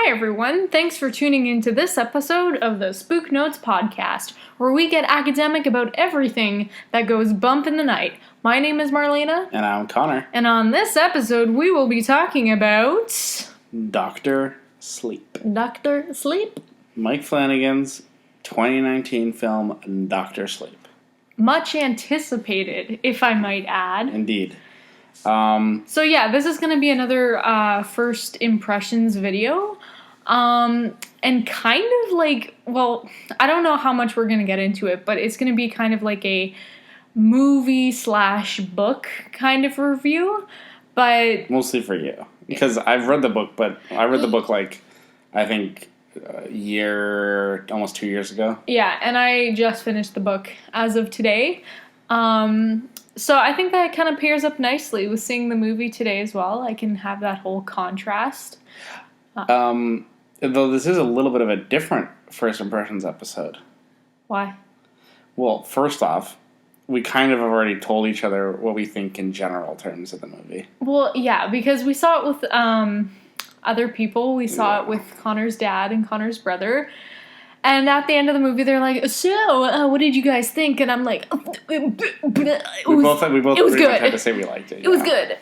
everyone. Thanks for tuning into this episode of the SpookNotes podcast, where we get academic about everything that goes bump in the night. My name is Marlayna. And I'm Connor. And on this episode, we will be talking about... Dr. Sleep. Dr. Sleep? Mike Flanagan's 2019 film, Dr. Sleep. Much anticipated, if I might add. Indeed. So yeah, this is going to be another first impressions video. And kind of like, well, I don't know how much we're going to get into it, but it's going to be kind of like a movie/book kind of review. But mostly for you. Because I've read the book, but I read the book like, I think, almost 2 years ago. Yeah, and I just finished the book as of today. So I think that kind of pairs up nicely with seeing the movie today as well. I can have that whole contrast. Though this is a little bit of a different first impressions episode. Why? Well, first off, we kind of have already told each other what we think in general terms of the movie. Well, yeah, because we saw it with other people. We saw it with Connor's dad and Connor's brother. And at the end of the movie, they're like, so, what did you guys think? And I'm like, we both pretty much had to say we liked it. It was good.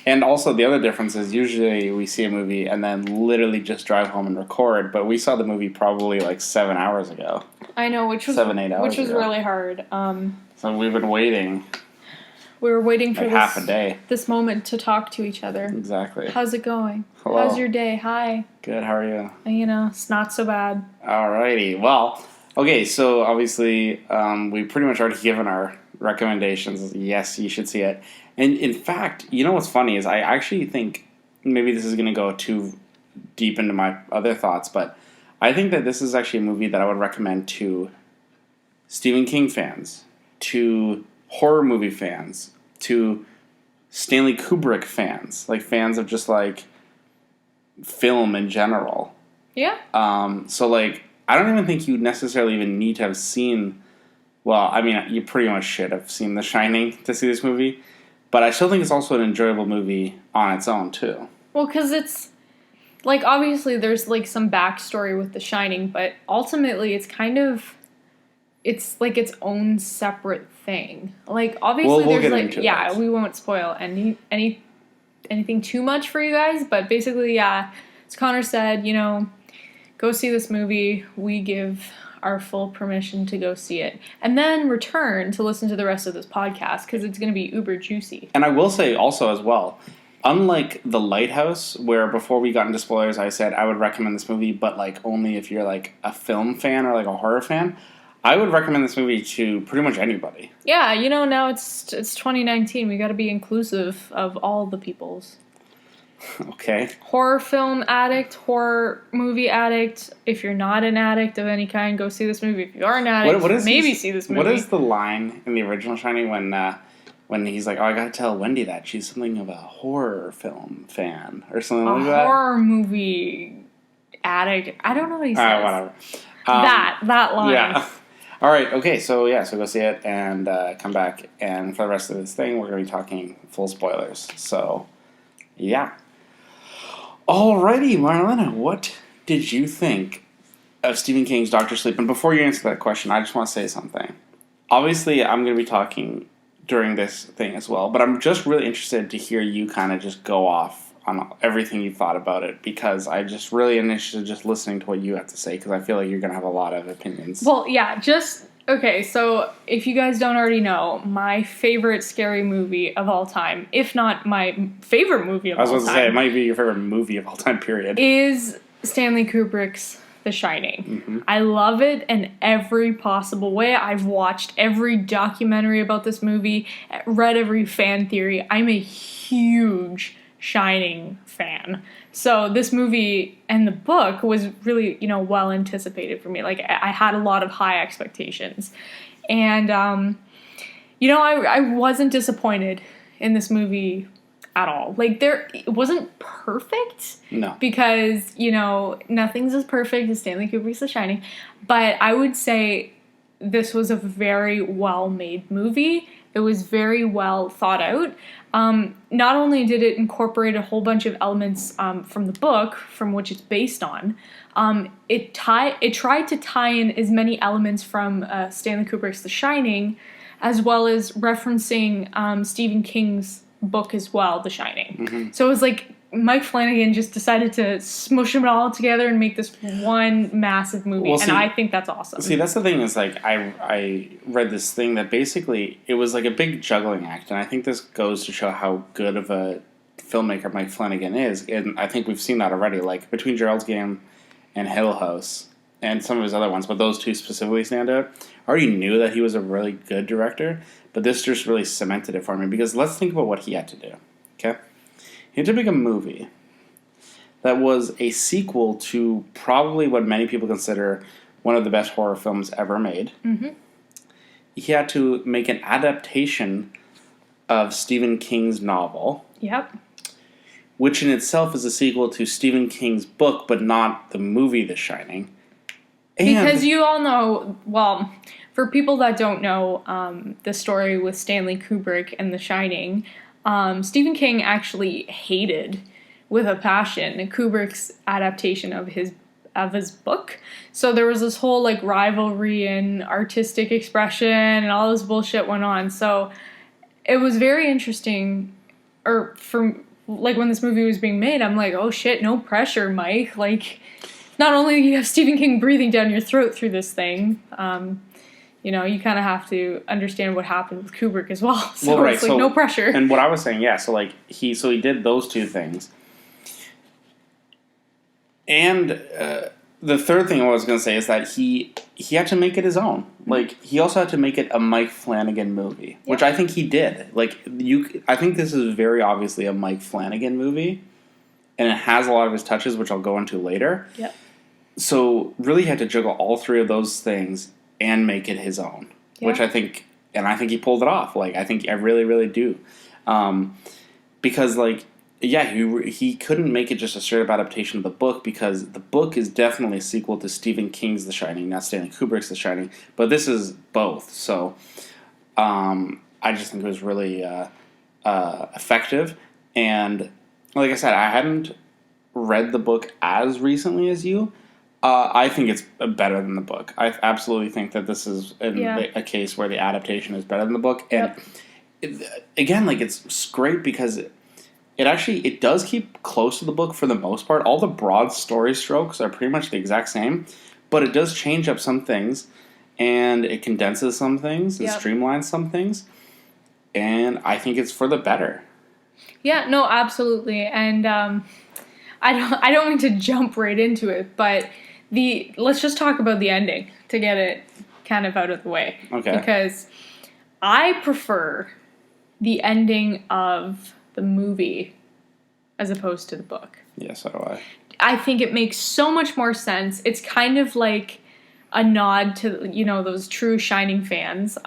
And also, the other difference is usually we see a movie and then literally just drive home and record, but we saw the movie probably like 7 hours ago. I know, which was 7-8 hours which was ago. Really hard. So we've been waiting. We were waiting for half a day. This moment to talk to each other. Exactly. How's it going? Hello. How's your day? Hi. Good, how are you? You know, it's not so bad. Alrighty, well, okay, so obviously we've pretty much already given our recommendations. Yes, you should see it. And in fact, you know what's funny is I actually think, maybe this is going to go too deep into my other thoughts, but I think that this is actually a movie that I would recommend to Stephen King fans, to horror movie fans, to Stanley Kubrick fans, like fans of just like film in general. Yeah. So like, I don't even think you necessarily even need to have seen, well, I mean, you pretty much should have seen The Shining to see this movie, but I still think it's also an enjoyable movie on its own too. Well, because it's, like, obviously there's like some backstory with The Shining, but ultimately it's kind of, it's like its own separate thing. Like, obviously we'll there's get like, into yeah, that. we won't spoil anything too much for you guys, but basically, yeah, as Connor said, you know, go see this movie. We give our full permission to go see it. And then return to listen to the rest of this podcast, because it's going to be uber juicy. And I will say also as well, unlike The Lighthouse, where before we got into spoilers, I said I would recommend this movie, but like only if you're like a film fan or like a horror fan, I would recommend this movie to pretty much anybody. Yeah, you know, now it's 2019. We got to be inclusive of all the peoples. Okay. Horror film addict, horror movie addict. If you're not an addict of any kind, go see this movie. If you are an addict, see this movie. What is the line in the original Shining when he's like, oh, I gotta tell Wendy that she's something of a horror film fan or something like that? A horror movie addict. I don't know what he says. Whatever. That line. Yeah. All right. Okay. So go see it and come back. And for the rest of this thing, we're gonna be talking full spoilers. So, yeah. Alrighty, Marlayna, what did you think of Stephen King's Dr. Sleep? And before you answer that question, I just want to say something. Obviously, I'm going to be talking during this thing as well, but I'm just really interested to hear you kind of just go off on everything you thought about it, because I just really am interested just listening to what you have to say, because I feel like you're going to have a lot of opinions. Well, yeah, okay, so if you guys don't already know, my favorite scary movie of all time, if not my favorite movie of all time. I was going to say, it might be your favorite movie of all time, period. Is Stanley Kubrick's The Shining. Mm-hmm. I love it in every possible way. I've watched every documentary about this movie, read every fan theory. I'm a huge Shining fan. So this movie and the book was really, you know, well anticipated for me. Like, I had a lot of high expectations. And, you know, I wasn't disappointed in this movie at all. Like, it wasn't perfect. No. Because, you know, nothing's as perfect as Stanley Kubrick's The Shining. But I would say this was a very well-made movie. It was very well thought out. Not only did it incorporate a whole bunch of elements from the book, from which it's based on, it tried to tie in as many elements from Stanley Kubrick's The Shining, as well as referencing Stephen King's book as well, The Shining. Mm-hmm. So it was like Mike Flanagan just decided to smush them all together and make this one massive movie, and I think that's awesome. See, that's the thing is, like, I read this thing that basically it was like a big juggling act, and I think this goes to show how good of a filmmaker Mike Flanagan is, and I think we've seen that already, like, between Gerald's Game and Hill House, and some of his other ones, but those two specifically stand out. I already knew that he was a really good director, but this just really cemented it for me, because let's think about what he had to do, okay? He had to make a movie that was a sequel to probably what many people consider one of the best horror films ever made. Mm-hmm. He had to make an adaptation of Stephen King's novel. Yep. Which in itself is a sequel to Stephen King's book, but not the movie The Shining. Because you all know, well, for people that don't know the story with Stanley Kubrick and The Shining, Stephen King actually hated with a passion Kubrick's adaptation of his book. So there was this whole like rivalry and artistic expression and all this bullshit went on. So it was very interesting. Or from like when this movie was being made, I'm like, oh shit, no pressure, Mike. Like, not only do you have Stephen King breathing down your throat through this thing, you know, you kind of have to understand what happened with Kubrick as well. So it's like, no pressure. And what I was saying, yeah, so like he did those two things. And the third thing I was going to say is that he had to make it his own. Like, he also had to make it a Mike Flanagan movie, which I think he did. Like, I think this is very obviously a Mike Flanagan movie, and it has a lot of his touches, which I'll go into later. Yep. So, really he had to juggle all three of those things and make it his own, which I think he pulled it off. Like, I really, really do. Because, like, yeah, he couldn't make it just a straight up adaptation of the book, because the book is definitely a sequel to Stephen King's The Shining, not Stanley Kubrick's The Shining, but this is both. So I just think it was really effective. And like I said, I hadn't read the book as recently as you. I think it's better than the book. I absolutely think that this is a case where the adaptation is better than the book. And again, like, it's great because it does keep close to the book for the most part. All the broad story strokes are pretty much the exact same, but it does change up some things, and it condenses some things and streamlines some things, and I think it's for the better. Yeah, no, absolutely. And I don't mean to jump right into it, but let's just talk about the ending to get it kind of out of the way. Okay. Because I prefer the ending of the movie as opposed to the book. Yeah, so do I. I think it makes so much more sense. It's kind of like a nod to, you know, those true Shining fans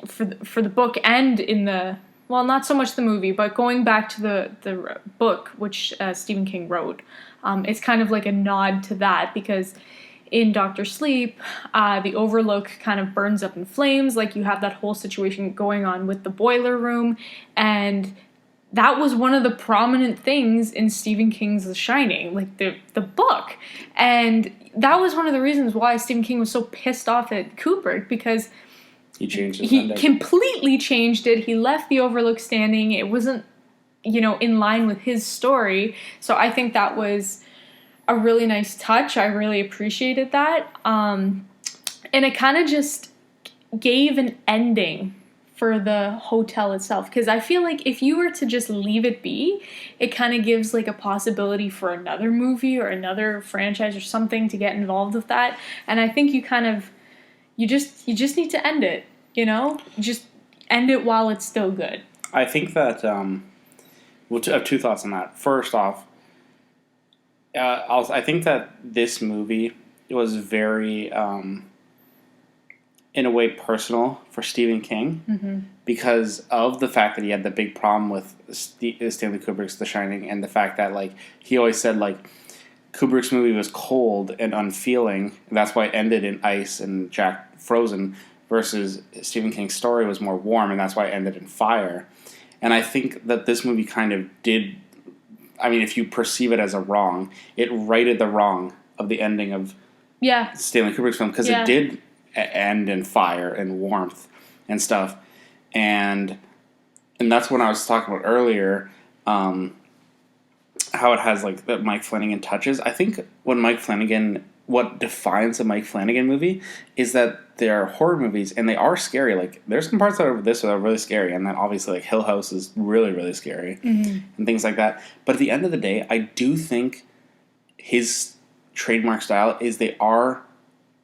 for the book, and in the, well, not so much the movie, but going back to the book, which Stephen King wrote. It's kind of like a nod to that, because in Dr. Sleep, the Overlook kind of burns up in flames. Like, you have that whole situation going on with the boiler room, and that was one of the prominent things in Stephen King's The Shining, like the book. And that was one of the reasons why Stephen King was so pissed off at Kubrick, because he completely changed it. He left the Overlook standing. It wasn't, you know, in line with his story. So I think that was a really nice touch. I really appreciated that. And it kind of just gave an ending for the hotel itself, because I feel like if you were to just leave it be, it kind of gives like a possibility for another movie or another franchise or something to get involved with that. And I think you just need to end it, you know, just end it while it's still good. I think that I have two thoughts on that. First off, I think that this movie was very in a way personal for Stephen King, because of the fact that he had the big problem with Stanley Kubrick's The Shining, and the fact that, like, he always said, like, Kubrick's movie was cold and unfeeling, and that's why it ended in ice and Jack frozen, versus Stephen King's story was more warm, and that's why it ended in fire. And I think that this movie kind of did. I mean, if you perceive it as a wrong, it righted the wrong of the ending of Stanley Kubrick's film, because it did end in fire and warmth and stuff. And that's when I was talking about earlier, how it has like the Mike Flanagan touches. I think what defines a Mike Flanagan movie is that they're horror movies and they are scary. Like, there's some parts of this that are really scary, and then obviously like Hill House is really, really scary and things like that. But at the end of the day, I do think his trademark style is they are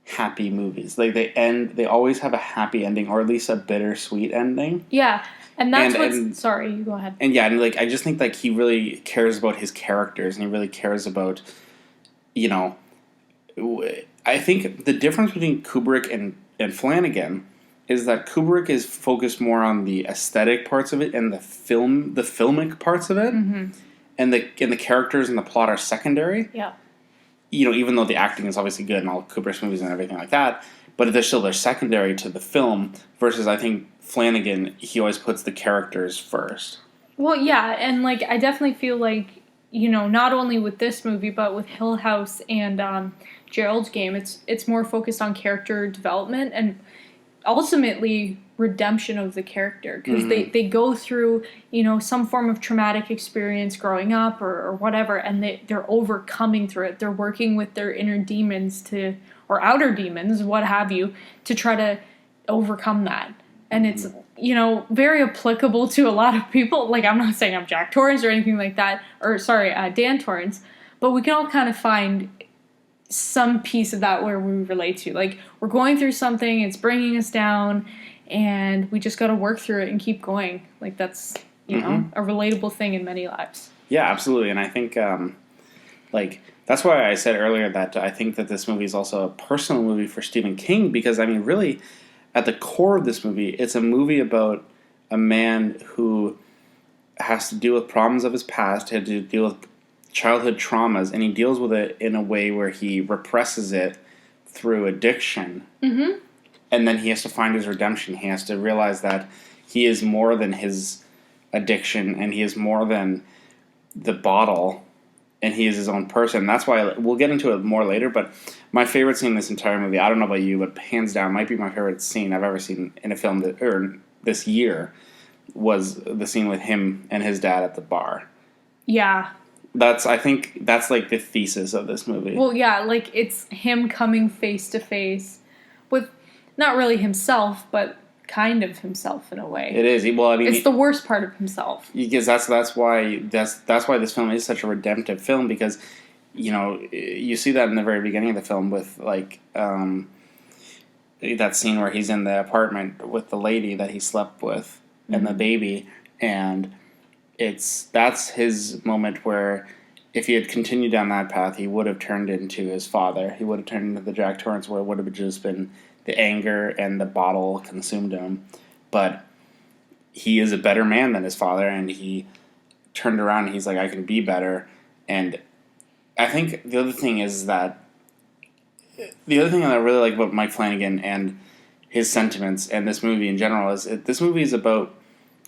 happy movies. Like, they always have a happy ending, or at least a bittersweet ending. Yeah. And that's sorry, you go ahead. And yeah, and like I just think like he really cares about his characters, and he really cares about, you know, I think the difference between Kubrick and Flanagan is that Kubrick is focused more on the aesthetic parts of it and the filmic parts of it, and the characters and the plot are secondary. Yeah. You know, even though the acting is obviously good in all Kubrick's movies and everything like that, but they're secondary to the film, versus I think Flanagan, he always puts the characters first. Well, yeah, and like I definitely feel like, you know, not only with this movie, but with Hill House and Gerald's Game, it's more focused on character development and ultimately redemption of the character, because they go through, you know, some form of traumatic experience growing up or whatever, and they're overcoming through it. They're working with their inner demons or outer demons, what have you, to try to overcome that. And it's, you know, very applicable to a lot of people. Like, I'm not saying I'm Jack Torrance or anything like that, or sorry, Dan Torrance, but we can all kind of find some piece of that where we relate to. Like, we're going through something, it's bringing us down, and we just got to work through it and keep going. Like, that's, you know, a relatable thing in many lives. Yeah, absolutely. And I think, like, that's why I said earlier that I think that this movie is also a personal movie for Stephen King, because, I mean, really, at the core of this movie, it's a movie about a man who has to deal with problems of his past, had to deal with childhood traumas, and he deals with it in a way where he represses it through addiction. And then he has to find his redemption. He has to realize that he is more than his addiction, and he is more than the bottle, and he is his own person. That's why we'll get into it more later, but my favorite scene in this entire movie, I don't know about you, but hands down might be my favorite scene I've ever seen in a film this year, was the scene with him and his dad at the bar. Yeah. I think that's like the thesis of this movie. Well, yeah, like it's him coming face to face with not really himself, but kind of himself in a way. It is. Well, I mean, it's the worst part of himself. Because that's why this film is such a redemptive film, because, you know, you see that in the very beginning of the film with like that scene where he's in the apartment with the lady that he slept with and the baby, and that's his moment where if he had continued down that path, he would have turned into his father. He would have turned into the Jack Torrance, where it would have just been the anger and the bottle consumed him. But he is a better man than his father, and he turned around and he's like, I can be better. And I think the other thing that I really like about Mike Flanagan and his sentiments and this movie in general is this movie is about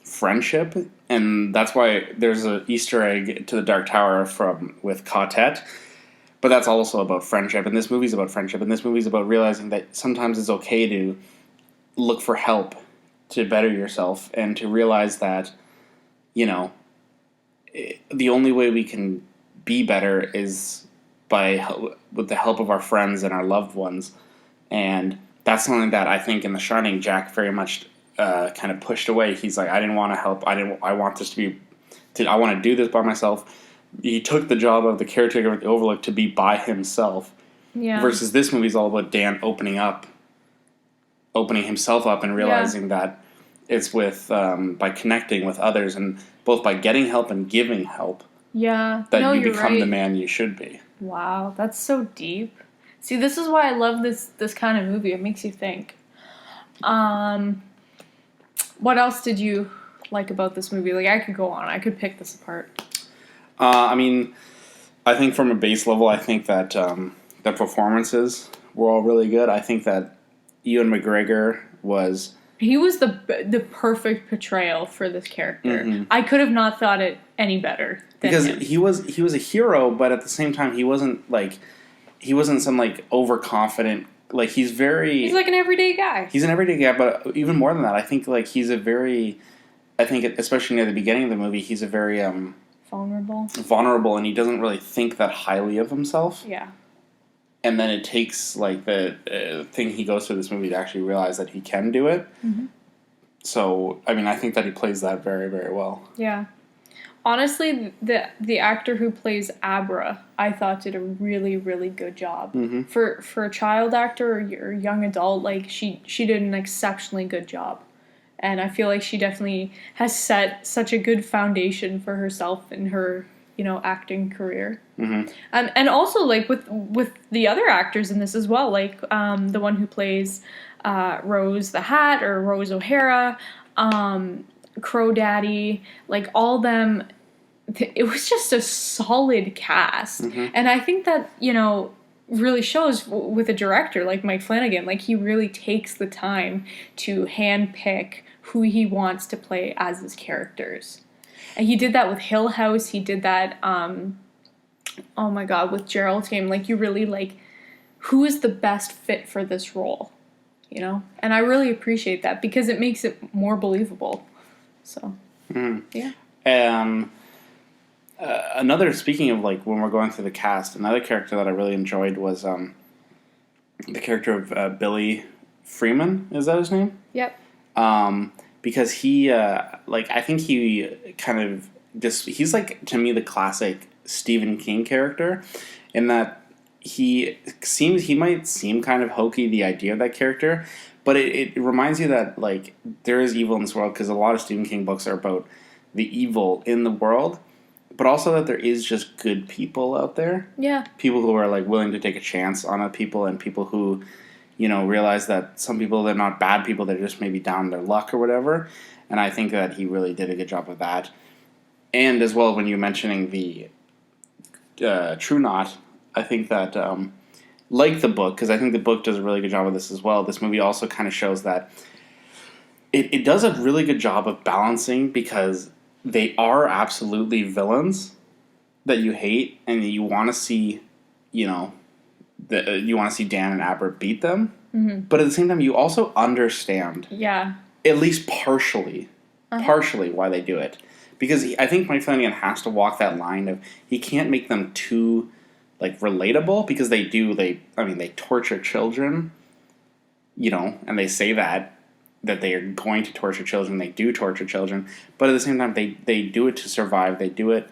friendship, and that's why there's an Easter egg to the Dark Tower with Quartet. But that's also about friendship, and this movie's about friendship, and this movie's about realizing that sometimes it's okay to look for help to better yourself, and to realize that, you know, the only way we can be better is with the help of our friends and our loved ones. And that's something that I think in The Shining, Jack very much kind of pushed away. He's like, I didn't want to help. I want this to be. I want to do this by myself. He took the job of the caretaker of the Overlook to be by himself. Yeah. Versus this movie's all about Dan opening himself up and realizing that it's with by connecting with others, and both by getting help and giving help. Yeah. That you become right. the man you should be. Wow, that's so deep. See, this is why I love this kind of movie. It makes you think. What else did you like about this movie? Like, I could go on. I could pick this apart. I mean, I think from a base level, I think that the performances were all really good. I think that Ewan McGregor was... He was the perfect portrayal for this character. Mm-hmm. I could have not thought it any better than because him. he was a hero, but at the same time, he wasn't some like overconfident. Like he's like an everyday guy. He's an everyday guy, but even more than that, I think like he's a very... I think especially near the beginning of the movie, he's a very vulnerable, and he doesn't really think that highly of himself. Yeah. And then it takes, like, the thing he goes through this movie to actually realize that he can do it. Mm-hmm. So, I mean, I think that he plays that very, very well. Yeah. Honestly, the actor who plays Abra, I thought did a really, really good job. Mm-hmm. For a child actor or young adult, like, she did an exceptionally good job. And I feel like she definitely has set such a good foundation for herself in her, acting career. Mm-hmm. And also, like, with the other actors in this as well, like, the one who plays Rose the Hat, or Rose O'Hara, Crow Daddy, like, all them, it was just a solid cast. Mm-hmm. And I think that, really shows with a director like Mike Flanagan, like, he really takes the time to handpick who he wants to play as his characters. And he did that with Hill House. He did that, oh my god, with Geraldine. Like, you really, like, who is the best fit for this role? And I really appreciate that because it makes it more believable. So, yeah. Speaking of, like, when we're going through the cast, another character that I really enjoyed was the character of Billy Freeman. Is that his name? Yep. Because he, I think he kind of he's like, to me, the classic Stephen King character, in that he might seem kind of hokey, the idea of that character, but it reminds you that, like, there is evil in this world, because a lot of Stephen King books are about the evil in the world, but also that there is just good people out there. Yeah. People who are, like, willing to take a chance on other people, and people who... realize that some people, they're not bad people, they're just maybe down their luck or whatever. And I think that he really did a good job of that. And as well, when you're mentioning the True Knot, I think that, like the book, because I think the book does a really good job of this as well, this movie also kind of shows that it does a really good job of balancing, because they are absolutely villains that you hate, and you want to see, you want to see Dan and Abra beat them, but at the same time, you also understand, at least partially, why they do it. Because I think Mike Flanagan has to walk that line of, he can't make them too, like, relatable, because they torture children, and they say that they are going to torture children, they do torture children, but at the same time, they do it to survive, they do it,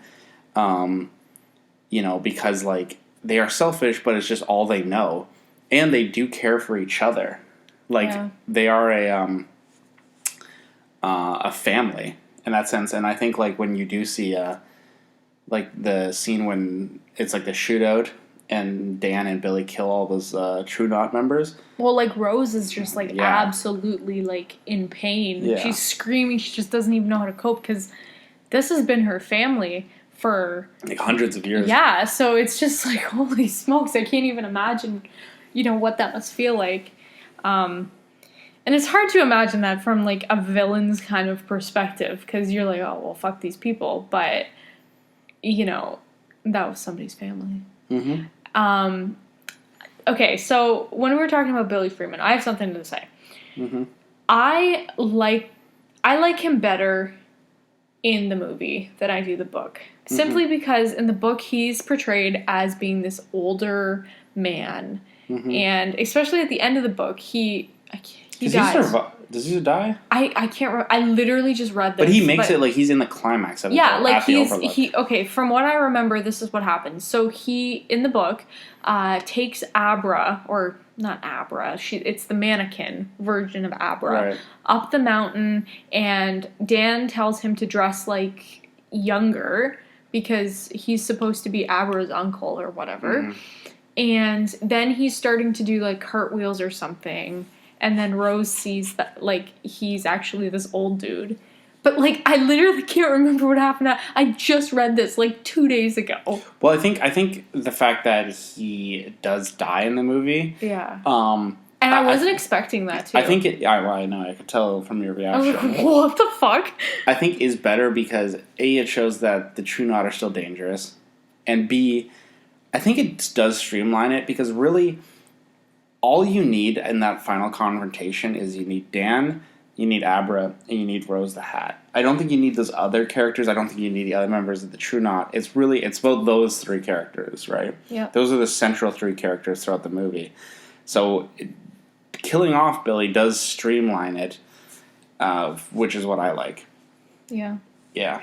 because, like, they are selfish, but it's just all they know. And they do care for each other. Like, they are a family in that sense. And I think, like, when you do see, like, the scene when it's, like, the shootout and Dan and Billy kill all those True Knot members. Well, like, Rose is just, like, absolutely, like, in pain. Yeah. She's screaming. She just doesn't even know how to cope, because this has been her family for... like, hundreds of years. Yeah, so it's just like, holy smokes, I can't even imagine, what that must feel like. And it's hard to imagine that from, like, a villain's kind of perspective, because you're like, oh, well, fuck these people, but, that was somebody's family. Mm-hmm. Okay, so when we were talking about Billy Freeman, I have something to say. Mm-hmm. I like him better in the movie than I do the book. Simply because in the book he's portrayed as being this older man. Mm-hmm. And especially at the end of the book, he dies. Does he die? I can't remember. I literally just read this. But he makes it like he's in the climax of it. Yeah, like the Overlook. Okay, from what I remember, this is what happens. So he, in the book, takes Abra, or not Abra, it's the mannequin version of Abra, up the mountain, and Dan tells him to dress, like, younger, because he's supposed to be Abra's uncle or whatever. Mm-hmm. And then he's starting to do, like, cartwheels or something. And then Rose sees that, like, he's actually this old dude. But, like, I literally can't remember what happened. I just read this, like, 2 days ago. Well, I think the fact that he does die in the movie... Yeah. And I wasn't expecting that, too. I think I know. I could tell from your I was reaction. like, what the fuck? I think is better because A, it shows that the True Knot are still dangerous, and B, I think it does streamline it because really, all you need in that final confrontation is you need Dan, you need Abra, and you need Rose the Hat. I don't think you need those other characters. I don't think you need the other members of the True Knot. It's about those three characters, right? Yeah. Those are the central three characters throughout the movie. So killing off Billy does streamline it, which is what I like. Yeah. Yeah.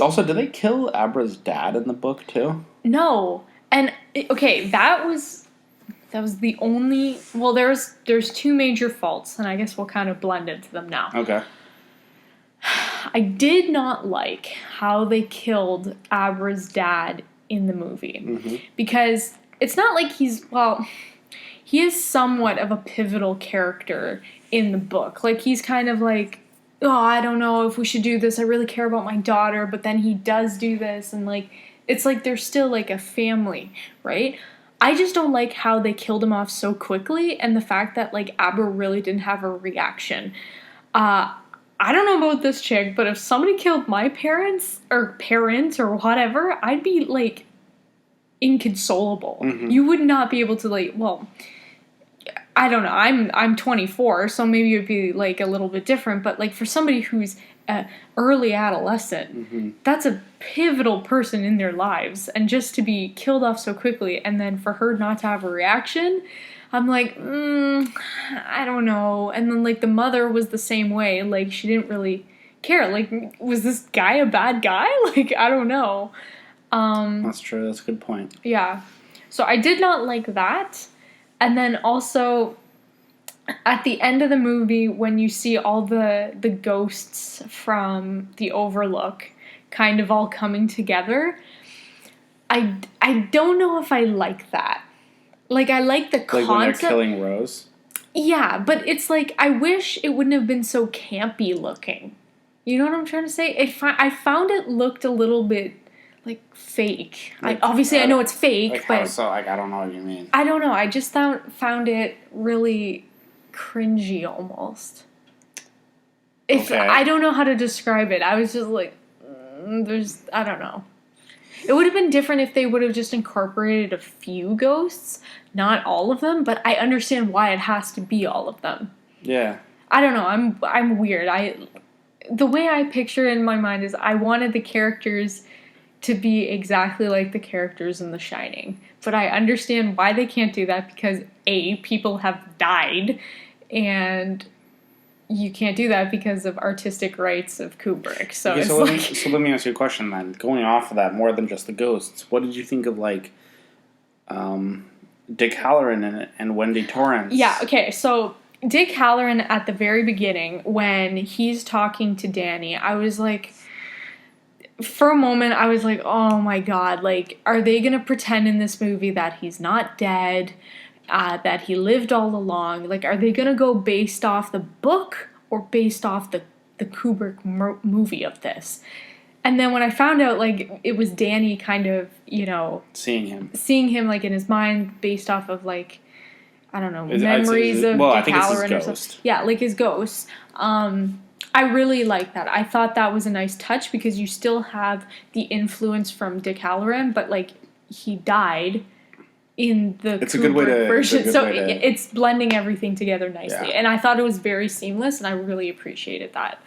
Also, did they kill Abra's dad in the book too? No. And okay, that was the only. Well, there's two major faults, and I guess we'll kind of blend into them now. Okay. I did not like how they killed Abra's dad in the movie because it's not like he is somewhat of a pivotal character in the book. Like, he's kind of like, oh, I don't know if we should do this. I really care about my daughter, but then he does do this, and like, it's like they're still like a family, right? I just don't like how they killed him off so quickly, and the fact that like Abra really didn't have a reaction. I don't know about this chick, but if somebody killed my parents or whatever, I'd be like inconsolable. You would not be able to like, well, I don't know. I'm 24, so maybe it would be like a little bit different. But like for somebody who's early adolescent, that's a pivotal person in their lives, and just to be killed off so quickly, and then for her not to have a reaction, I'm like, I don't know. And then like the mother was the same way. Like she didn't really care. Like, was this guy a bad guy? Like, I don't know. That's true. That's a good point. Yeah. So I did not like that. And then also, at the end of the movie, when you see all the ghosts from the Overlook kind of all coming together, I don't know if I like that. Like, I like the concept. Like when they're killing Rose? Yeah, but it's like, I wish it wouldn't have been so campy looking. You know what I'm trying to say? I found it looked a little bit like fake. Like, I know it's fake, like but so like I don't know what you mean. I don't know. I just found it really cringy almost. Okay. I don't know how to describe it. I was just like, I don't know. It would have been different if they would have just incorporated a few ghosts, not all of them. But I understand why it has to be all of them. Yeah. I don't know. I'm weird. The way I picture it in my mind is I wanted the characters to be exactly like the characters in The Shining. But I understand why they can't do that because, A, people have died, and you can't do that because of artistic rights of Kubrick. So okay, it's so let me ask you a question then. Going off of that, more than just the ghosts, what did you think of, like, Dick Halloran and Wendy Torrance? Yeah, okay, so Dick Halloran at the very beginning, when he's talking to Danny, I was like, for a moment, I was like, oh my god, like, are they going to pretend in this movie that he's not dead, that he lived all along? Like, are they going to go based off the book or based off the Kubrick movie of this? And then when I found out, like, it was Danny kind of, you know... Seeing him, like, in his mind based off of, like, I don't know, memories of Dick Halloran or something. Yeah, like his ghost. I really like that. I thought that was a nice touch because you still have the influence from Dick Halloran, but like he died in the Kubrick version. It's blending everything together nicely. Yeah. And I thought it was very seamless, and I really appreciated that.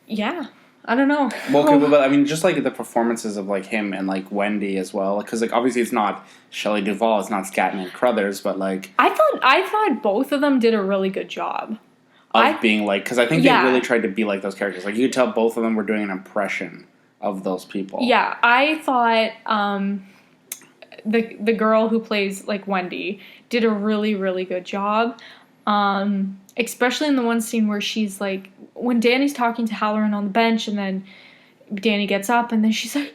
Yeah. I don't know. Well, okay, but I mean, just like the performances of like him and like Wendy as well, because like obviously it's not Shelley Duvall, it's not Scatman and Crothers, but like I thought both of them did a really good job of being like, because I think they really tried to be like those characters. Like you could tell both of them were doing an impression of those people. Yeah, I thought the girl who plays like Wendy did a really, really good job. Especially in the one scene where she's like, when Danny's talking to Halloran on the bench, and then Danny gets up, and then she's like,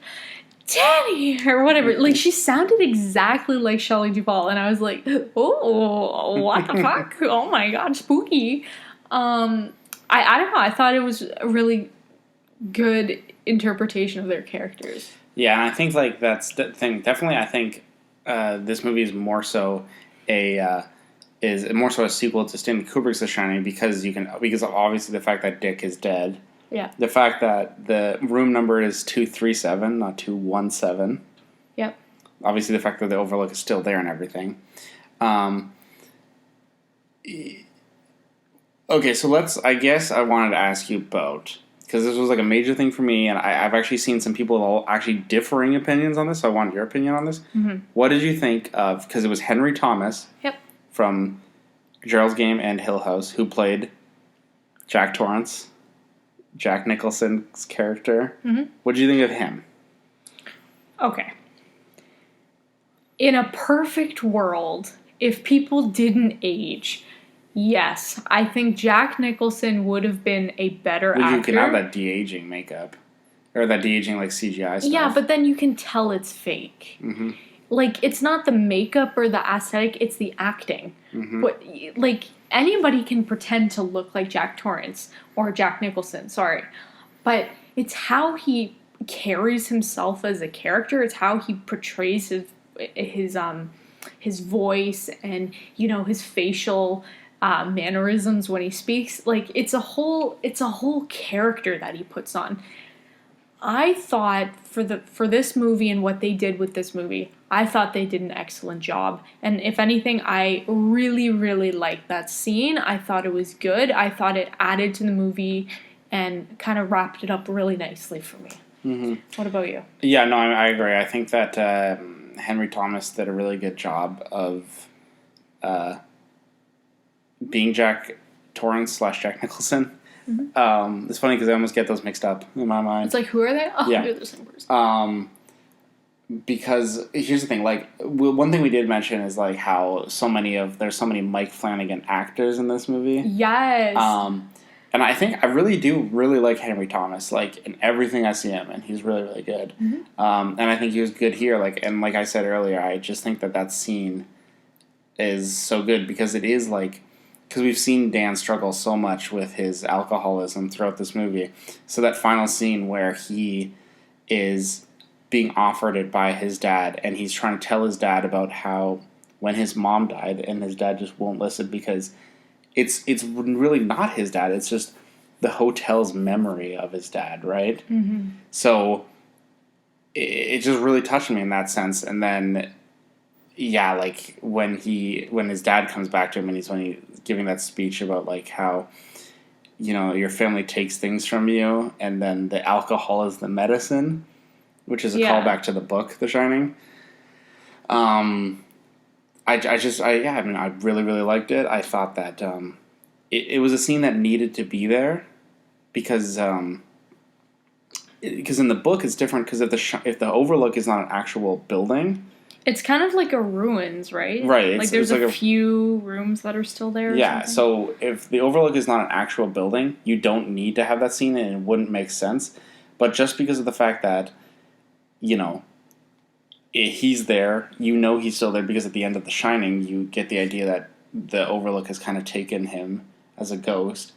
Danny, or whatever. Like, she sounded exactly like Shelley Duvall, and I was like, oh, what the fuck? Oh my god, spooky. I don't know, I thought it was a really good interpretation of their characters. Yeah, and I think, like, that's the thing. Definitely, I think this movie is more so is more so a sequel to Stanley Kubrick's The Shining because because of obviously the fact that Dick is dead. Yeah. The fact that the room number is 237, not 217. Yep. Obviously, the fact that the Overlook is still there and everything. Okay, so I guess I wanted to ask you about, because this was like a major thing for me, and I've actually seen some people actually differing opinions on this, so I want your opinion on this. Mm-hmm. What did you think of, because it was Henry Thomas from Gerald's Game and Hill House, who played Jack Torrance, Jack Nicholson's character. Mm-hmm. What did you think of him? Okay. In a perfect world, if people didn't age, yes, I think Jack Nicholson would have been a better actor. You can have that de-aging makeup. Or that de-aging, like, CGI stuff. Yeah, but then you can tell it's fake. Mm-hmm. Like, it's not the makeup or the aesthetic, it's the acting. Mm-hmm. But, like, anybody can pretend to look like Jack Torrance or Jack Nicholson, sorry. But it's how he carries himself as a character. It's how he portrays his voice and, you know, his facial mannerisms when he speaks. Like, it's a whole character that he puts on. I thought for this movie and what they did with this movie, I thought they did an excellent job. And if anything, I really, really liked that scene. I thought it was good. I thought it added to the movie and kind of wrapped it up really nicely for me. Mm-hmm. What about you? Yeah, no, I agree. I think that Henry Thomas did a really good job of being Jack Torrance / Jack Nicholson. Mm-hmm. It's funny because I almost get those mixed up in my mind. It's like, who are they? Oh, yeah. They're the same person. Because here's the thing, like, one thing we did mention is like how there's so many Mike Flanagan actors in this movie. Yes. And I think I really do like Henry Thomas, like, in everything I see him, and he's really, really good. Mm-hmm. And I think he was good here, like I said earlier, I just think that scene is so good because it is like, because we've seen Dan struggle so much with his alcoholism throughout this movie. So that final scene where he is being offered it by his dad, and he's trying to tell his dad about how when his mom died, and his dad just won't listen because it's really not his dad. It's just the hotel's memory of his dad, right? Mm-hmm. So it just really touched me in that sense. And then, yeah, like when his dad comes back to him and he's giving that speech about like how, you know, your family takes things from you, and then the alcohol is the medicine, which is a callback to the book, The Shining. I really, really liked it. I thought that it was a scene that needed to be there because in the book it's different because if the Overlook is not an actual building, it's kind of like a ruins, right? Right. Like there's a few rooms that are still there. Yeah. So if the Overlook is not an actual building, you don't need to have that scene, and it wouldn't make sense. But just because of the fact that, you know, he's there, you know he's still there because at the end of The Shining, you get the idea that the Overlook has kind of taken him as a ghost.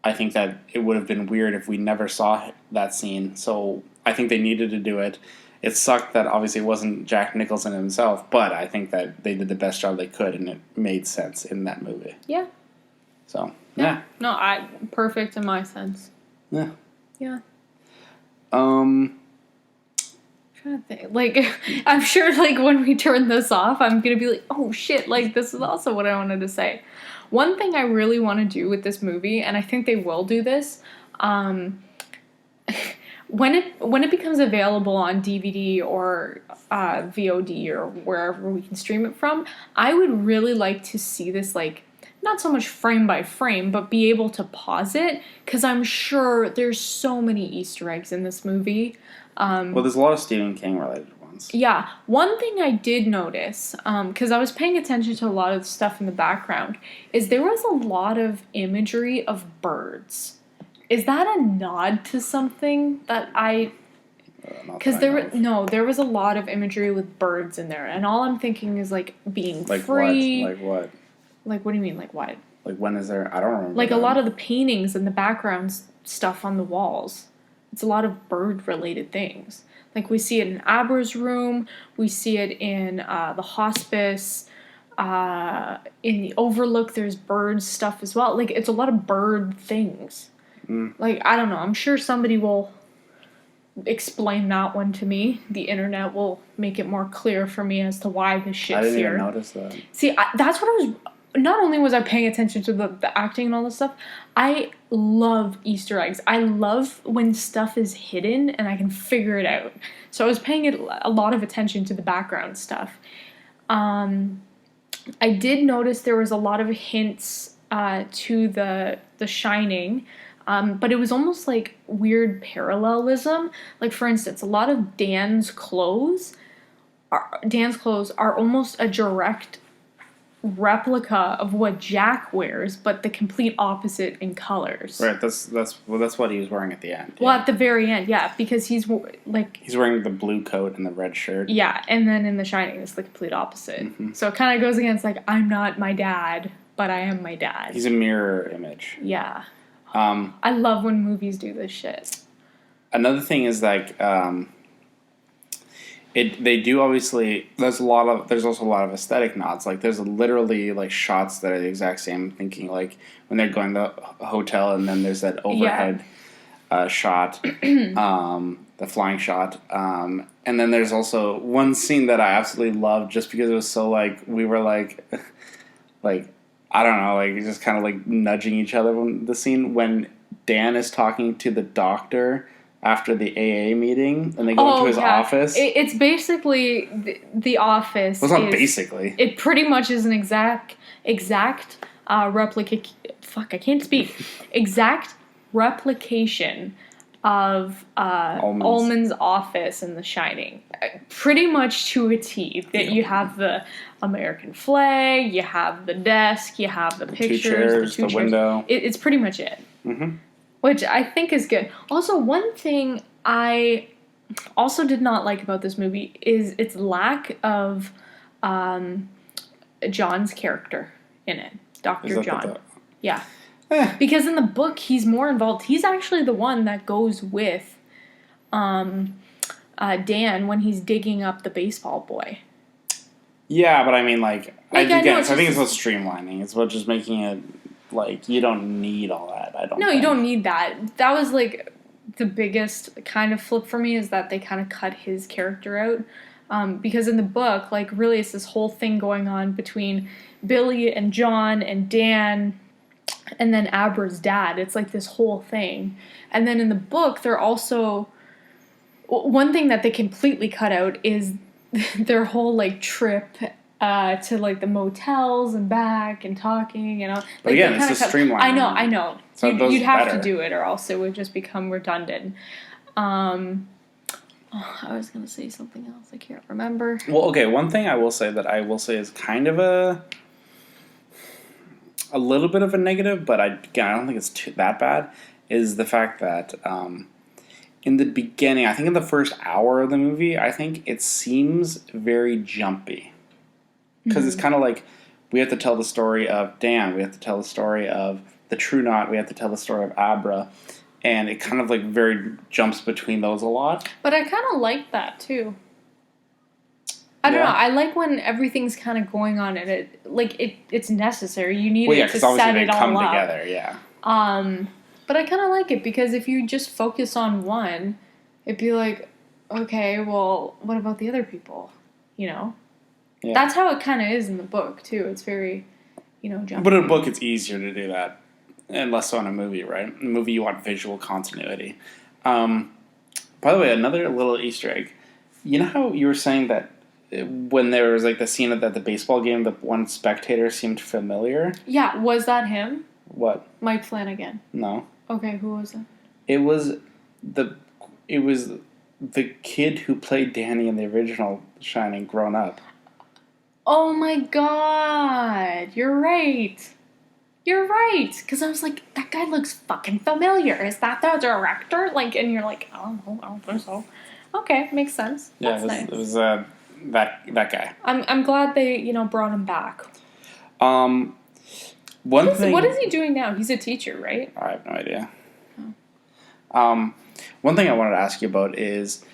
I think that it would have been weird if we never saw that scene. So I think they needed to do it. It sucked that obviously it wasn't Jack Nicholson himself, but I think that they did the best job they could, and it made sense in that movie. Yeah. So, yeah. No, perfect in my sense. Yeah. Yeah. I'm trying to think. Like, I'm sure, like, when we turn this off, I'm gonna be like, oh shit, like, this is also what I wanted to say. One thing I really want to do with this movie, and I think they will do this, when it becomes available on DVD or VOD or wherever we can stream it from, I would really like to see this, like, not so much frame by frame, but be able to pause it, because I'm sure there's so many Easter eggs in this movie. Well, there's a lot of Stephen King related ones. Yeah. One thing I did notice, because I was paying attention to a lot of the stuff in the background, is there was a lot of imagery of birds. Is that a nod to something that because there was a lot of imagery with birds in there, and all I'm thinking is like being like free. What? Like what? Like what do you mean? Like what? Like when is there? I don't remember. Like a lot of the paintings and the background stuff on the walls. It's a lot of bird related things. Like we see it in Aber's room. We see it in the hospice. In the Overlook, there's bird stuff as well. Like, it's a lot of bird things. Like, I don't know. I'm sure somebody will explain that one to me. The internet will make it more clear for me as to why this shit's I didn't here. even notice that. See, that's what I was... Not only was I paying attention to the acting and all this stuff, I love Easter eggs. I love when stuff is hidden and I can figure it out. So I was paying a lot of attention to the background stuff. I did notice there was a lot of hints to the Shining, but it was almost like weird parallelism. Like, for instance, a lot of Dan's clothes are almost a direct replica of what Jack wears, but the complete opposite in colors. Right, that's what he was wearing at the end. Well, at the very end, yeah, because he's wearing the blue coat and the red shirt. Yeah, and then in The Shining, it's the complete opposite. Mm-hmm. So it kind of goes against, like, I'm not my dad, but I am my dad. He's a mirror image. Yeah. I love when movies do this shit. Another thing is, like, they do obviously. There's also a lot of aesthetic nods. Like, there's literally, like, shots that are the exact same. Thinking, like, when they're going to the hotel, and then there's that overhead shot, the flying shot, and then there's also one scene that I absolutely loved just because it was so, like, we were like, like, I don't know, like, just kind of like nudging each other. When the scene when Dan is talking to the doctor after the AA meeting, and they go into his office. It's basically the office. Well, it's not basically. It pretty much is an exact replica. Fuck, I can't speak. Exact replication of Ullman's office in The Shining. Pretty much to a T. That you have the American flag, you have the desk, you have the pictures, the window. It's pretty much it. Mm-hmm. Which I think is good. Also, one thing I also did not like about this movie is its lack of John's character in it. Dr. John. Yeah. Because in the book, he's more involved. He's actually the one that goes with Dan when he's digging up the baseball boy. Yeah, but I mean, like I think it's about streamlining. It's about just making it, like, you don't need all that. You don't need that. That was, like, the biggest kind of flip for me, is that they kind of cut his character out. Because in the book, like, really it's this whole thing going on between Billy and John and Dan and then Abra's dad. It's like this whole thing. And then in the book, they're also... One thing that they completely cut out is their whole, like, trip to, like, the motels and back and talking, you know. Like, but again, it's a streamline. I know. So you'd have to do it, or else it would just become redundant. I was going to say something else. I can't remember. Well, okay, one thing I will say is kind of a little bit of a negative, but I don't think it's that bad, is the fact that in the beginning, I think in the first hour of the movie, I think it seems very jumpy. Because it's kind of like, we have to tell the story of Dan, we have to tell the story of the True Knot, we have to tell the story of Abra, and it kind of, like, very jumps between those a lot. But I kind of like that, too. I don't know, I like when everything's kind of going on, and it's necessary. You need it to set it all come up. Together, yeah. But I kind of like it, because if you just focus on one, it'd be like, okay, well, what about the other people, you know? Yeah. That's how it kind of is in the book, too. It's very, jumpy. But in a book, it's easier to do that. And less so in a movie, right? In a movie, you want visual continuity. By the way, another little Easter egg. You know how you were saying that when there was, like, the scene at the baseball game, the one spectator seemed familiar? Yeah, was that him? What? Mike Flanagan. No. Okay, who was it? It was the kid who played Danny in the original Shining grown up. Oh my god, you're right. You're right. Because I was like, that guy looks fucking familiar. Is that the director? Like, and you're like, oh, no, I don't think so. Okay, makes sense. Yeah, it was that guy. I'm glad they, brought him back. What is he doing now? He's a teacher, right? I have no idea. Oh. One thing I wanted to ask you about is,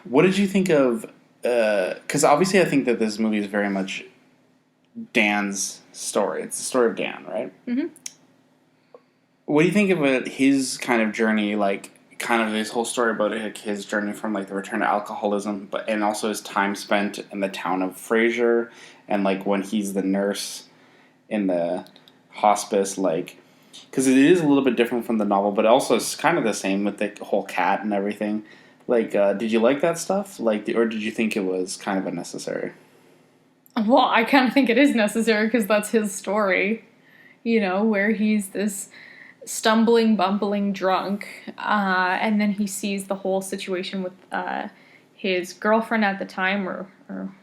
what did you think of... Because obviously I think that this movie is very much Dan's story. It's the story of Dan, right? Mm-hmm. What do you think of his kind of journey, like kind of this whole story about like, his journey from like the return to alcoholism, but and also his time spent in the town of Fraser, and like when he's the nurse in the hospice, like because it is a little bit different from the novel, but also it's kind of the same with the whole cat and everything. Like, did you like that stuff? Like, or did you think it was kind of unnecessary? Well, I kind of think it is necessary because that's his story, where he's this stumbling, bumbling drunk, and then he sees the whole situation with his girlfriend at the time, or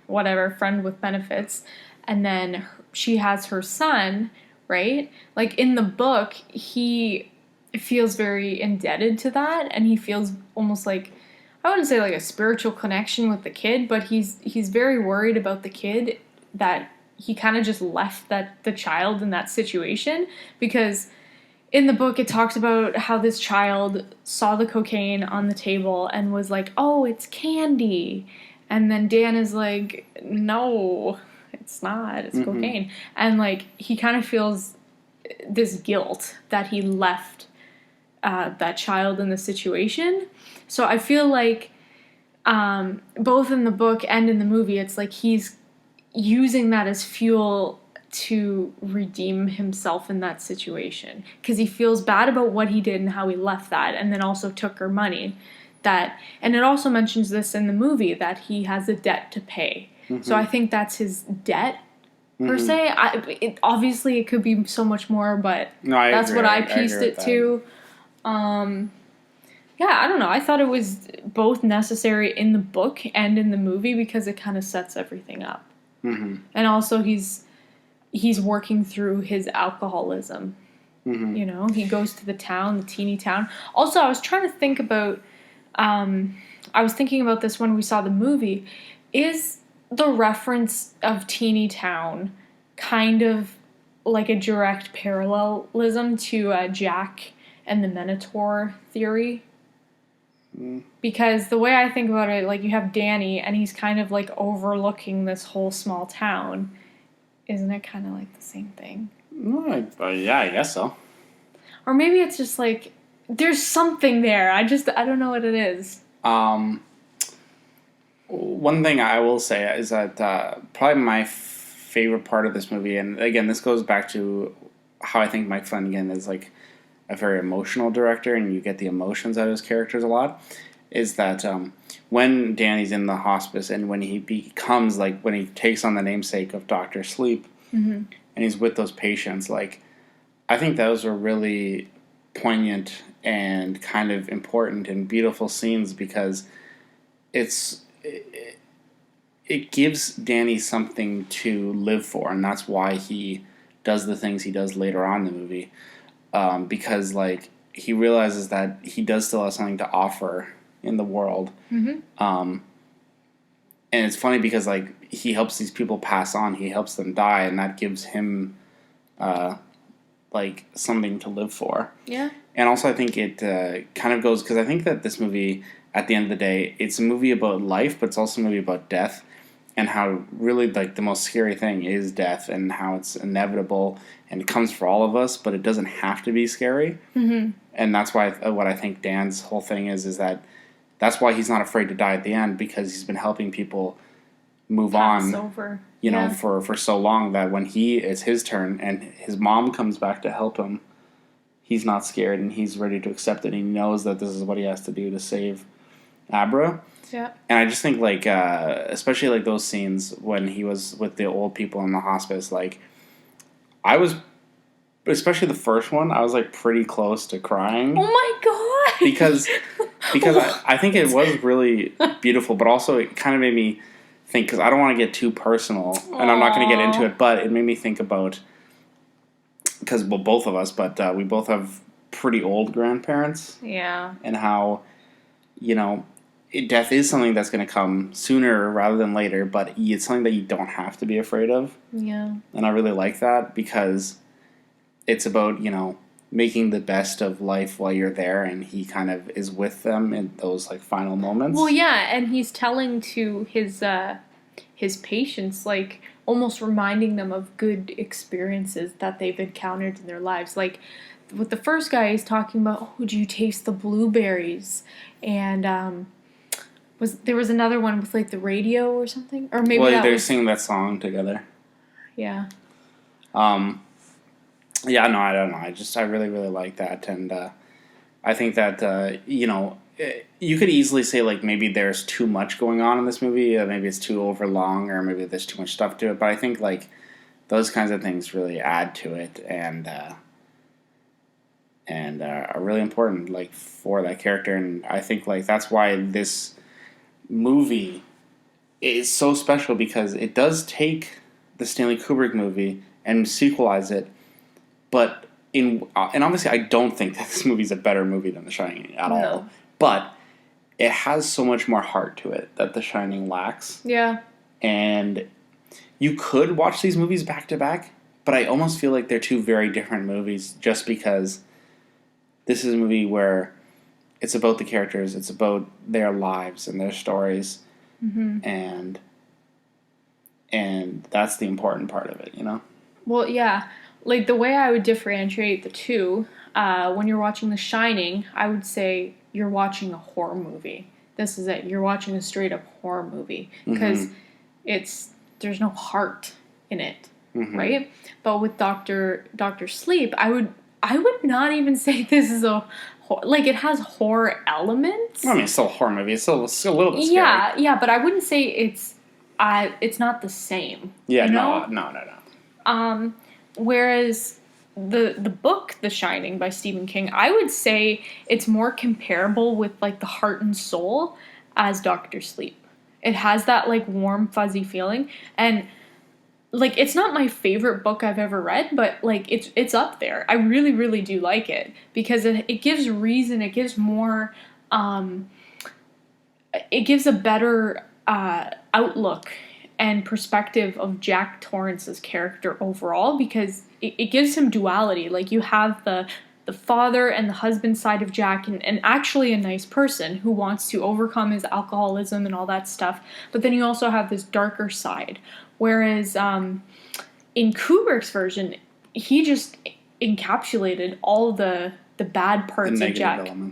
whatever, friend with benefits, and then she has her son, right? Like, in the book, he feels very indebted to that, and he feels almost like, I wouldn't say like a spiritual connection with the kid, but he's very worried about the kid, that he kind of just left the child in that situation, because in the book it talks about how this child saw the cocaine on the table and was like, "Oh, it's candy." And then Dan is like, "No, it's not. It's cocaine." And like he kind of feels this guilt that he left that child in the situation. So I feel like both in the book and in the movie, it's like he's using that as fuel to redeem himself in that situation. Because he feels bad about what he did and how he left that, and then also took her money. And it also mentions this in the movie, that he has a debt to pay. Mm-hmm. So I think that's his debt, per se. Obviously, it could be so much more, but that's what I pieced it to. Yeah, I don't know. I thought it was both necessary in the book and in the movie because it kind of sets everything up. Mm-hmm. And also, he's working through his alcoholism. Mm-hmm. He goes to the teeny town. Also, I was trying to think about. I was thinking about this when we saw the movie. Is the reference of teeny town kind of like a direct parallelism to Jack and the Minotaur theory? Because the way I think about it, like, you have Danny, and he's kind of, like, overlooking this whole small town. Isn't it kind of like the same thing? Yeah, I guess so. Or maybe it's just, like, there's something there. I don't know what it is. One thing I will say is that probably my favorite part of this movie, and again, this goes back to how I think Mike Flanagan is, like, a very emotional director, and you get the emotions out of his characters a lot, is that when Danny's in the hospice and when he becomes, like, when he takes on the namesake of Dr. Sleep, and he's with those patients, like, I think those are really poignant and kind of important and beautiful scenes because it gives Danny something to live for, and that's why he does the things he does later on in the movie. Because, like, he realizes that he does still have something to offer in the world. Mm-hmm. And it's funny because, like, he helps these people pass on. He helps them die, and that gives him, like, something to live for. Yeah. And also I think it kind of goes... Because I think that this movie, at the end of the day, it's a movie about life, but it's also a movie about death. And how really, like, the most scary thing is death and how it's inevitable and it comes for all of us, but it doesn't have to be scary. Mm-hmm. And that's why what I think Dan's whole thing is that that's why he's not afraid to die at the end, because he's been helping people move on, over. You know, for so long that when it's his turn and his mom comes back to help him, he's not scared and he's ready to accept it. And he knows that this is what he has to do to save Abra. Yeah. And I just think, like, especially, like, those scenes when he was with the old people in the hospice, like, I was, especially the first one, I was, like, pretty close to crying. Oh, my God! Because I think it was really beautiful, but also it kind of made me think, because I don't want to get too personal, and I'm not going to get into it, but it made me think about, because, well, both of us, but we both have pretty old grandparents. Yeah. And how, you know... death is something that's going to come sooner rather than later, but it's something that you don't have to be afraid of. Yeah. And I really like that because it's about, you know, making the best of life while you're there, and he kind of is with them in those, like, final moments. Well, yeah, and he's telling to his patients, like, almost reminding them of good experiences that they've encountered in their lives. Like with the first guy, he's talking about, oh, do you taste the blueberries? And there was another one with like the radio or something, or maybe they're singing that song together. Yeah. Yeah, no, I don't know. I really, really like that, and I think that you could easily say like maybe there's too much going on in this movie, maybe it's too overlong, or maybe there's too much stuff to it. But I think like those kinds of things really add to it, and are really important like for that character. And I think like that's why this movie is so special, because it does take the Stanley Kubrick movie and sequelize it. But and obviously I don't think that this movie's a better movie than The Shining at all. But it has so much more heart to it that The Shining lacks. Yeah. And you could watch these movies back to back, but I almost feel like they're two very different movies, just because this is a movie where it's about the characters, it's about their lives and their stories, and that's the important part of it, you know? Well, yeah. Like, the way I would differentiate the two, when you're watching The Shining, I would say you're watching a horror movie. This is it. You're watching a straight-up horror movie. Because there's no heart in it, right? But with Dr. Sleep, I would not even say this is a... Like, it has horror elements. I mean, it's still a horror movie. It's still a little bit scary. Yeah, but I wouldn't say it's not the same. Yeah, you know? No. Whereas the book The Shining by Stephen King, I would say it's more comparable with like the heart and soul as Dr. Sleep. It has that like warm, fuzzy feeling, and like it's not my favorite book I've ever read, but like it's up there. I really, really do like it because it gives reason. It gives more. It gives a better outlook and perspective of Jack Torrance's character overall, because it gives him duality. Like, you have the father and the husband side of Jack, and actually a nice person who wants to overcome his alcoholism and all that stuff. But then you also have this darker side. Whereas in Kubrick's version, he just encapsulated all the bad parts of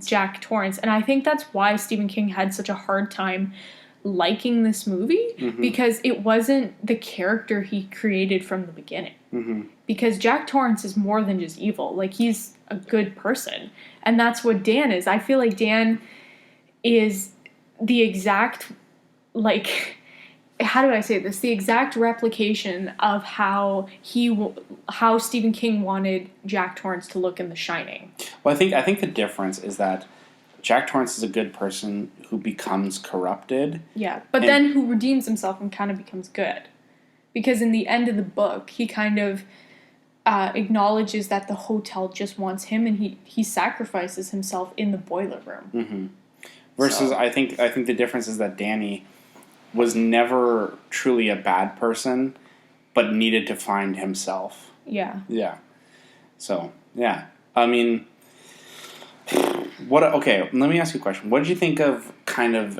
Jack Torrance. And I think that's why Stephen King had such a hard time liking this movie, because it wasn't the character he created from the beginning. Because Jack Torrance is more than just evil. Like, he's a good person. And that's what Dan is. I feel like Dan is the exact, like, how do I say this? The exact replication of how Stephen King wanted Jack Torrance to look in The Shining. Well, I think the difference is that Jack Torrance is a good person who becomes corrupted. Yeah, but then who redeems himself and kind of becomes good. Because in the end of the book, he kind of acknowledges that the hotel just wants him, and he sacrifices himself in the boiler room. Versus, I think the difference is that Danny was never truly a bad person, but needed to find himself. Yeah. Yeah. So, yeah. I mean... Okay, let me ask you a question. What did you think of kind of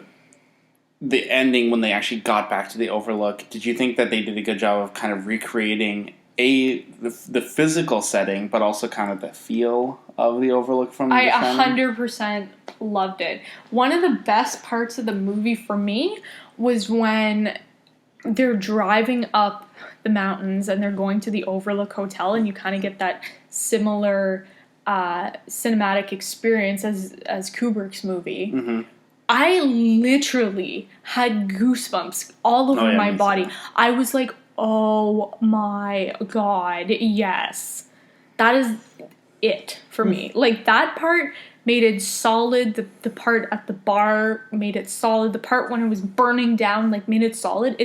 the ending when they actually got back to the Overlook? Did you think that they did a good job of kind of recreating the physical setting, but also kind of the feel of the Overlook from The Shining? 100% loved it. One of the best parts of the movie for me was when they're driving up the mountains and they're going to the Overlook Hotel, and you kind of get that similar cinematic experience as Kubrick's movie. I literally had goosebumps all over my body. So. I was like, oh my god, yes. That is it for me. Like, that part made it solid. The part at the bar made it solid. The part when it was burning down, like, made it solid.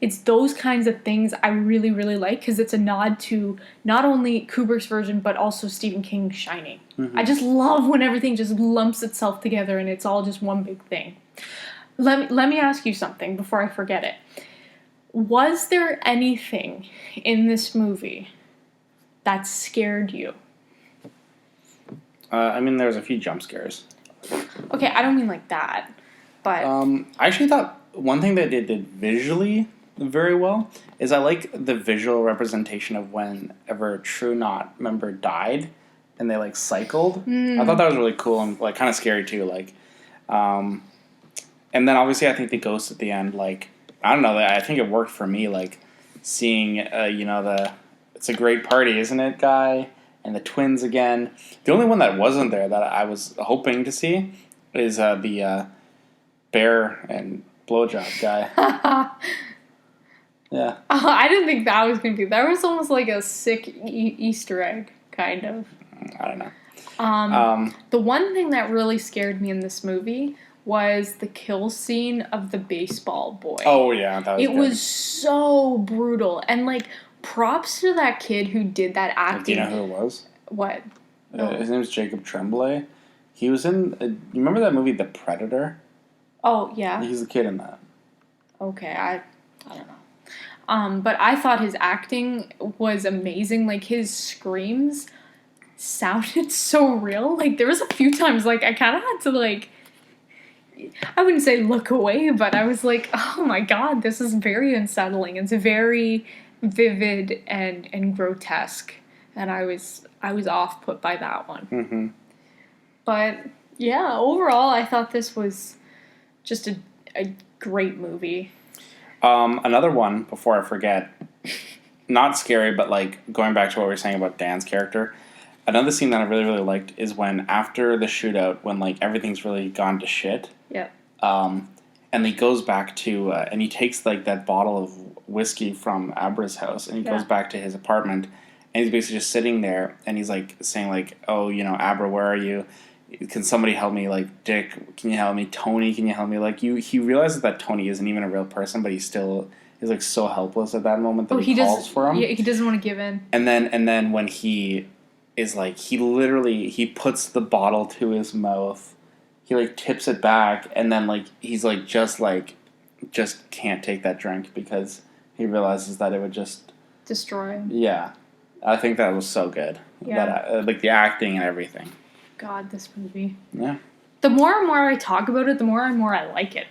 It's those kinds of things I really, really like, because it's a nod to not only Kubrick's version, but also Stephen King's Shining. I just love when everything just lumps itself together and it's all just one big thing. Let me ask you something before I forget it. Was there anything in this movie that scared you? I mean, there's a few jump scares. Okay, I don't mean like that, but... I actually thought one thing that they did visually very well is I like the visual representation of whenever a True Knot member died and they like cycled. I thought that was really cool and like kind of scary too. Like, and then obviously I think the ghost at the end, like, I don't know, I think it worked for me, like seeing the "It's a Great Party, Isn't It" guy and the twins again. The only one that wasn't there that I was hoping to see is the bear and blowjob guy. Yeah. I didn't think that was going to be. That was almost like a sick Easter egg, kind of. I don't know. The one thing that really scared me in this movie was the kill scene of the baseball boy. Oh, yeah. That was It was so brutal. And, like, props to that kid who did that acting. Do you know who it was? What? His name was Jacob Tremblay. He was in... you remember that movie, The Predator? Oh, yeah. He's the kid in that. Okay, I don't know. But I thought his acting was amazing. Like, his screams sounded so real. Like, there was a few times, like, I kind of had to, like... I wouldn't say look away, but I was like, oh my god, this is very unsettling. It's very vivid and grotesque. And I was off put by that one. Mm-hmm. But, yeah, overall, I thought this was just a great movie. Another one, before I forget, not scary, but like going back to what we were saying about Dan's character, another scene that I really, really liked is when after the shootout, when like everything's really gone to shit, Yeah. and he goes back to, and he takes like that bottle of whiskey from Abra's house, and he goes back to his apartment, and he's basically just sitting there, and he's like saying like, oh, Abra, where are you? Can somebody help me? Like, Dick, can you help me? Tony, can you help me? Like, he realizes that Tony isn't even a real person, but he's like so helpless at that moment that he calls for him. Yeah, he doesn't want to give in. And then when he is like, he puts the bottle to his mouth, he like tips it back, and then like he's like just can't take that drink because he realizes that it would just destroy him. Yeah, I think that was so good. Yeah, that, like the acting and everything. God, this movie. Yeah. The more and more I talk about it, the more and more I like it.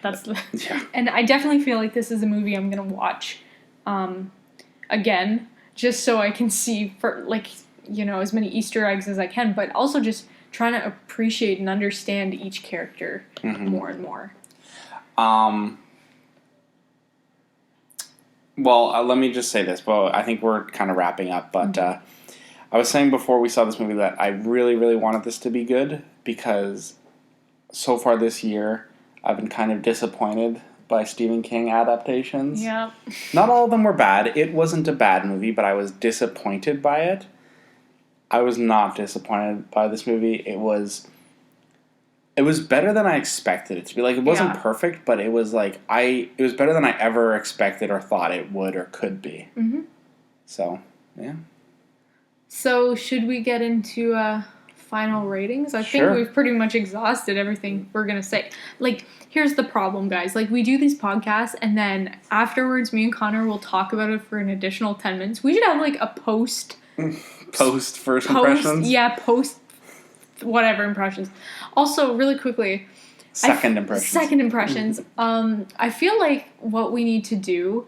Yeah. And I definitely feel like this is a movie I'm gonna watch again, just so I can see for like as many Easter eggs as I can, but also just trying to appreciate and understand each character more and more. Well, let me just say this. Well, I think we're kind of wrapping up, but I was saying before we saw this movie that I really, really wanted this to be good because so far this year I've been kind of disappointed by Stephen King adaptations. Yeah. Not all of them were bad. It wasn't a bad movie, but I was disappointed by it. I was not disappointed by this movie. It was better than I expected it to be. Like, it wasn't perfect, but it was like it was better than I ever expected or thought it would or could be. Mm-hmm. So, yeah. So, should we get into final ratings? I think we've pretty much exhausted everything we're going to say. Like, here's the problem, guys. Like, we do these podcasts, and then afterwards, me and Connor will talk about it for an additional 10 minutes. We should have, like, a post first impressions? Yeah, post whatever impressions. Also, really quickly... Second impressions. I feel like what we need to do...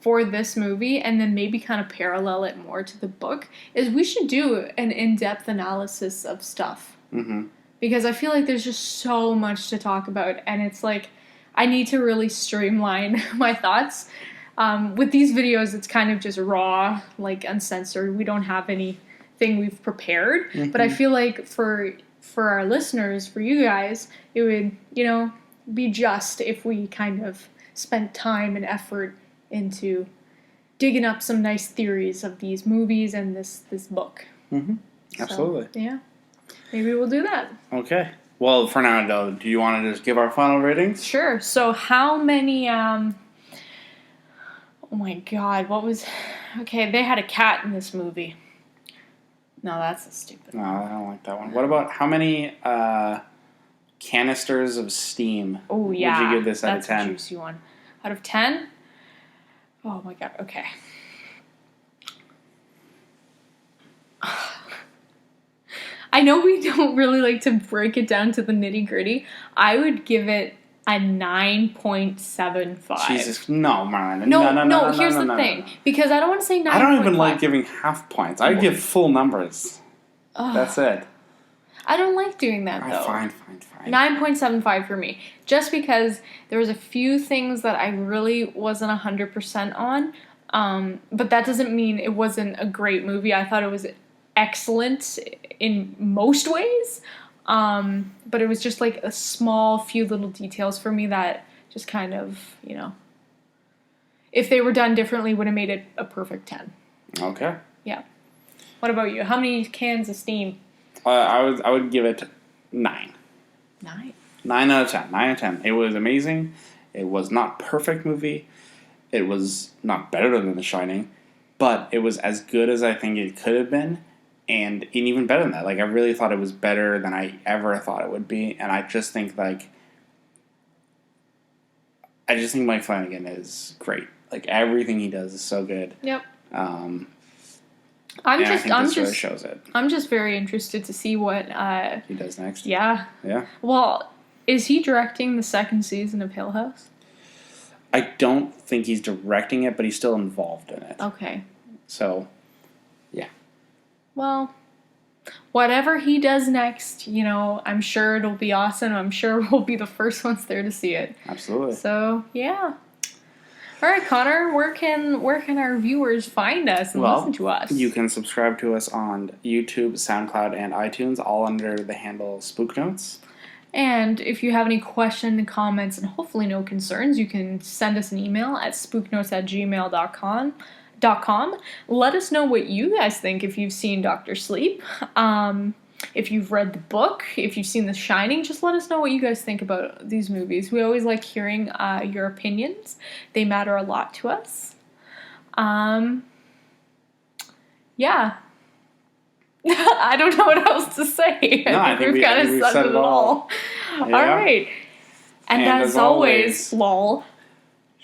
for this movie, and then maybe kind of parallel it more to the book, is we should do an in-depth analysis of stuff. Mm-hmm. Because I feel like there's just so much to talk about, and it's like, I need to really streamline my thoughts. With these videos, it's kind of just raw, like uncensored. We don't have anything we've prepared, but I feel like for our listeners, for you guys, it would, be just if we kind of spent time and effort into digging up some nice theories of these movies and this book. Mm-hmm. Absolutely. So, yeah. Maybe we'll do that. Okay. Well, for now, though, do you want to just give our final ratings? Sure. So how many... oh my god, what was... Okay, they had a cat in this movie. No, that's a stupid one. No, I don't like that one. What about how many canisters of steam would you give this out of 10? That's a juicy one. Out of 10? Oh my god, okay. I know we don't really like to break it down to the nitty-gritty. I would give it a 9.75. Jesus, no, Marlena. No, here's the thing. Because I don't want to say 9.5. I don't even like giving half points. I give full numbers. That's it. I don't like doing that, though. Fine. 9.75 for me. Just because there was a few things that I really wasn't 100% on. But that doesn't mean it wasn't a great movie. I thought it was excellent in most ways. But it was just like a small few little details for me that just kind of, if they were done differently, would have made it a perfect 10. Okay. Yeah. What about you? How many cans of steam? I would give it 9. 9? 9 out of 10. 9 out of 10. It was amazing. It was not perfect movie. It was not better than The Shining, but it was as good as I think it could have been, and even better than that. Like, I really thought it was better than I ever thought it would be, and I just think Mike Flanagan is great. Like, everything he does is so good. Yep. Really shows it. I'm just very interested to see what he does next. Yeah. Yeah. Well, is he directing the second season of Hill House? I don't think he's directing it, but he's still involved in it. Okay. So, yeah. Well, whatever he does next, I'm sure it'll be awesome. I'm sure we'll be the first ones there to see it. Absolutely. So, yeah. All right, Connor, where can our viewers find us and listen to us? You can subscribe to us on YouTube, SoundCloud, and iTunes, all under the handle SpookNotes. And if you have any questions, comments, and hopefully no concerns, you can send us an email at spooknotes@gmail.com. Let us know what you guys think if you've seen Dr. Sleep. If you've read the book, if you've seen The Shining, just let us know what you guys think about these movies. We always like hearing your opinions. They matter a lot to us. Yeah. I don't know what else to say. No, I think we've kind of said it all. Yeah. All right. And as always, lol,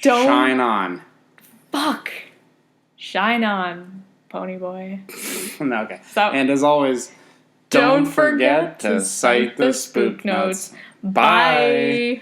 don't... Shine on. Fuck. Shine on, pony boy. Okay. So, and as always, don't forget to cite the Spook Notes. Bye.